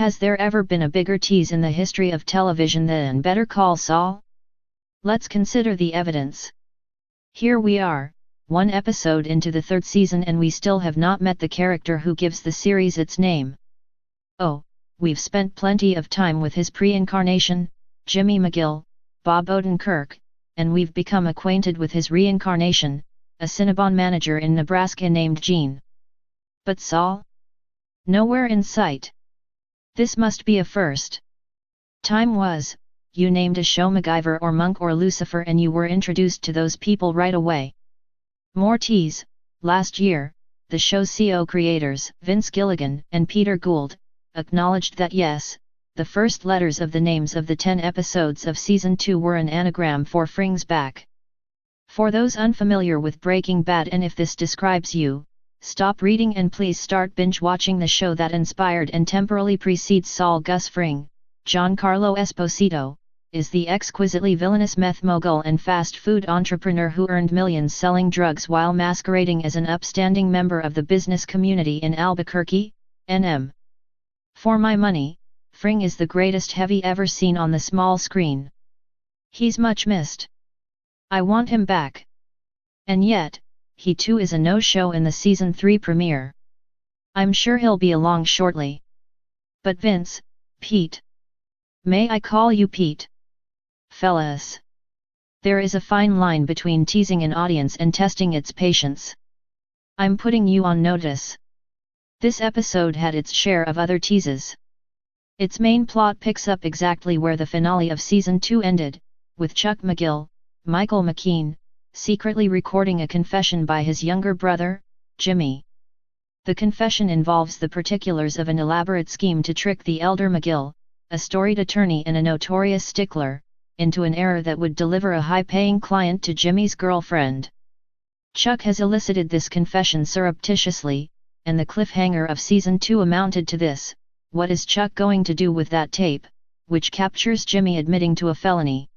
Has there ever been a bigger tease in the history of television than Better Call Saul? Let's consider the evidence. Here we are, one episode into the third season, and we still have not met the character who gives the series its name. Oh, we've spent plenty of time with his pre-incarnation, Jimmy McGill, Bob Odenkirk, and we've become acquainted with his reincarnation, a Cinnabon manager in Nebraska named Gene. But Saul? Nowhere in sight. This must be a first. Time was, you named a show MacGyver or Monk or Lucifer and you were introduced to those people right away. More tease, last year, the show's co-creators, Vince Gilligan and Peter Gould, acknowledged that yes, the first letters of the names of the 10 episodes of Season 2 were an anagram for Fring's back. For those unfamiliar with Breaking Bad, and if this describes you, stop reading and please start binge-watching the show that inspired and temporally precedes Saul. Gus Fring, Giancarlo Esposito, is the exquisitely villainous meth mogul and fast food entrepreneur who earned millions selling drugs while masquerading as an upstanding member of the business community in Albuquerque, NM. For my money, Fring is the greatest heavy ever seen on the small screen. He's much missed. I want him back. And yet, he too is a no-show in the Season 3 premiere. I'm sure he'll be along shortly. But Vince, Pete. May I call you Pete? Fellas. There is a fine line between teasing an audience and testing its patience. I'm putting you on notice. This episode had its share of other teases. Its main plot picks up exactly where the finale of Season 2 ended, with Chuck McGill, Michael McKean, secretly recording a confession by his younger brother, Jimmy. The confession involves the particulars of an elaborate scheme to trick the elder McGill, a storied attorney and a notorious stickler, into an error that would deliver a high-paying client to Jimmy's girlfriend. Chuck has elicited this confession surreptitiously, and the cliffhanger of Season 2 amounted to this: what is Chuck going to do with that tape, which captures Jimmy admitting to a felony?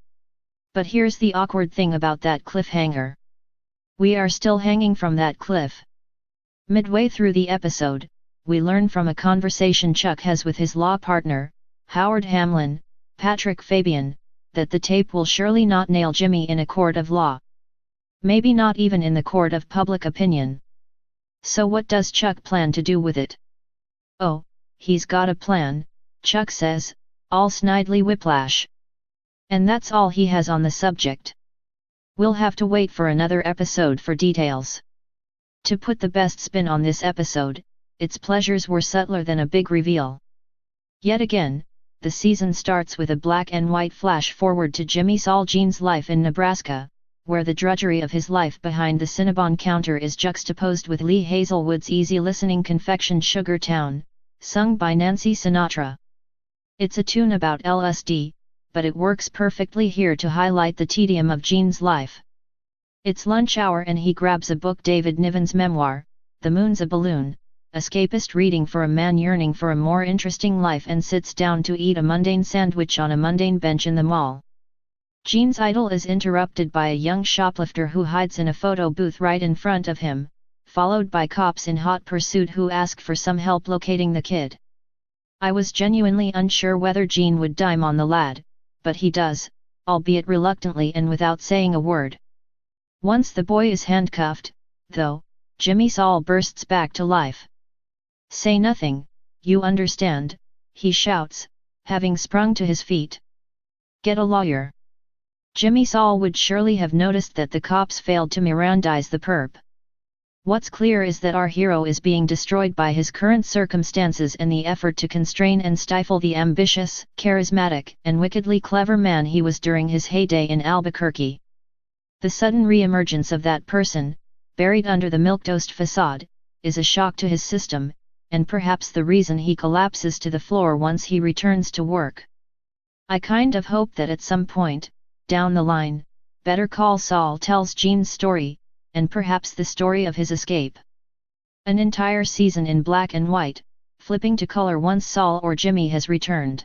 But here's the awkward thing about that cliffhanger. We are still hanging from that cliff. Midway through the episode, we learn from a conversation Chuck has with his law partner, Howard Hamlin, Patrick Fabian, that the tape will surely not nail Jimmy in a court of law. Maybe not even in the court of public opinion. So what does Chuck plan to do with it? Oh, he's got a plan, Chuck says, all snidely whiplash. And that's all he has on the subject. We'll have to wait for another episode for details. To put the best spin on this episode, its pleasures were subtler than a big reveal. Yet again, the season starts with a black and white flash forward to Jimmy Saul Gene's life in Nebraska, where the drudgery of his life behind the Cinnabon counter is juxtaposed with Lee Hazelwood's easy-listening confection Sugar Town, sung by Nancy Sinatra. It's a tune about LSD, but it works perfectly here to highlight the tedium of Gene's life. It's lunch hour and he grabs a book, David Niven's memoir, The Moon's a Balloon, escapist reading for a man yearning for a more interesting life, and sits down to eat a mundane sandwich on a mundane bench in the mall. Gene's idyll is interrupted by a young shoplifter who hides in a photo booth right in front of him, followed by cops in hot pursuit who ask for some help locating the kid. I was genuinely unsure whether Gene would dime on the lad, but he does, albeit reluctantly and without saying a word. Once the boy is handcuffed, though, Jimmy Saul bursts back to life. "Say nothing, you understand," he shouts, having sprung to his feet. "Get a lawyer." Jimmy Saul would surely have noticed that the cops failed to Mirandize the perp. What's clear is that our hero is being destroyed by his current circumstances and the effort to constrain and stifle the ambitious, charismatic, and wickedly clever man he was during his heyday in Albuquerque. The sudden re-emergence of that person, buried under the milquetoast facade, is a shock to his system, and perhaps the reason he collapses to the floor once he returns to work. I kind of hope that at some point, down the line, Better Call Saul tells Gene's story, and perhaps the story of his escape. An entire season in black and white, flipping to color once Saul or Jimmy has returned.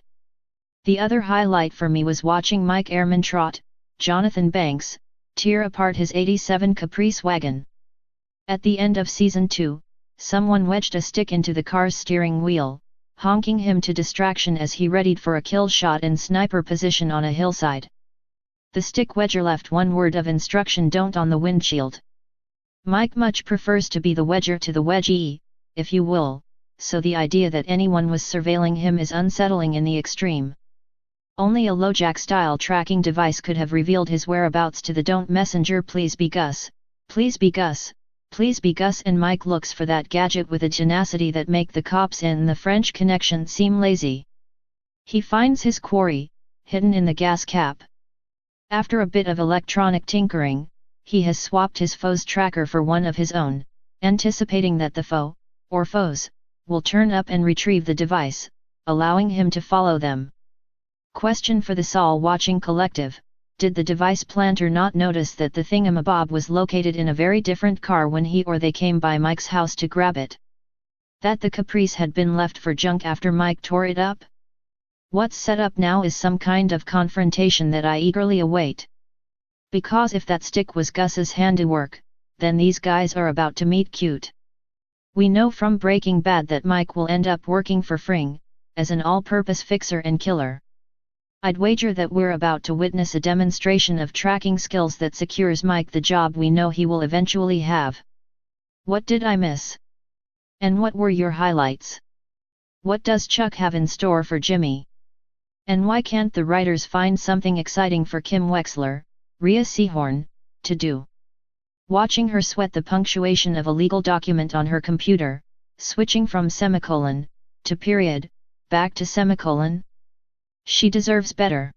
The other highlight for me was watching Mike Ehrmantraut, Jonathan Banks, tear apart his '87 Caprice wagon. At the end of Season 2, someone wedged a stick into the car's steering wheel, honking him to distraction as he readied for a kill shot in sniper position on a hillside. The stick wedger left one word of instruction: don't on the windshield. Mike much prefers to be the wedger to the wedgie, if you will, so the idea that anyone was surveilling him is unsettling in the extreme. Only a LoJack-style tracking device could have revealed his whereabouts to the don't messenger. Please be Gus, please be Gus, please be Gus. And Mike looks for that gadget with a tenacity that make the cops in the French Connection seem lazy. He finds his quarry, hidden in the gas cap. After a bit of electronic tinkering, he has swapped his foe's tracker for one of his own, anticipating that the foe, or foes, will turn up and retrieve the device, allowing him to follow them. Question for the Saul watching collective: did the device planter not notice that the thingamabob was located in a very different car when he or they came by Mike's house to grab it? That the Caprice had been left for junk after Mike tore it up? What's set up now is some kind of confrontation that I eagerly await. Because if that stick was Gus's handiwork, then these guys are about to meet cute. We know from Breaking Bad that Mike will end up working for Fring, as an all-purpose fixer and killer. I'd wager that we're about to witness a demonstration of tracking skills that secures Mike the job we know he will eventually have. What did I miss? And what were your highlights? What does Chuck have in store for Jimmy? And why can't the writers find something exciting for Kim Wexler, Rhea Seehorn, to do? Watching her sweat the punctuation of a legal document on her computer, switching from semicolon, to period, back to semicolon? She deserves better.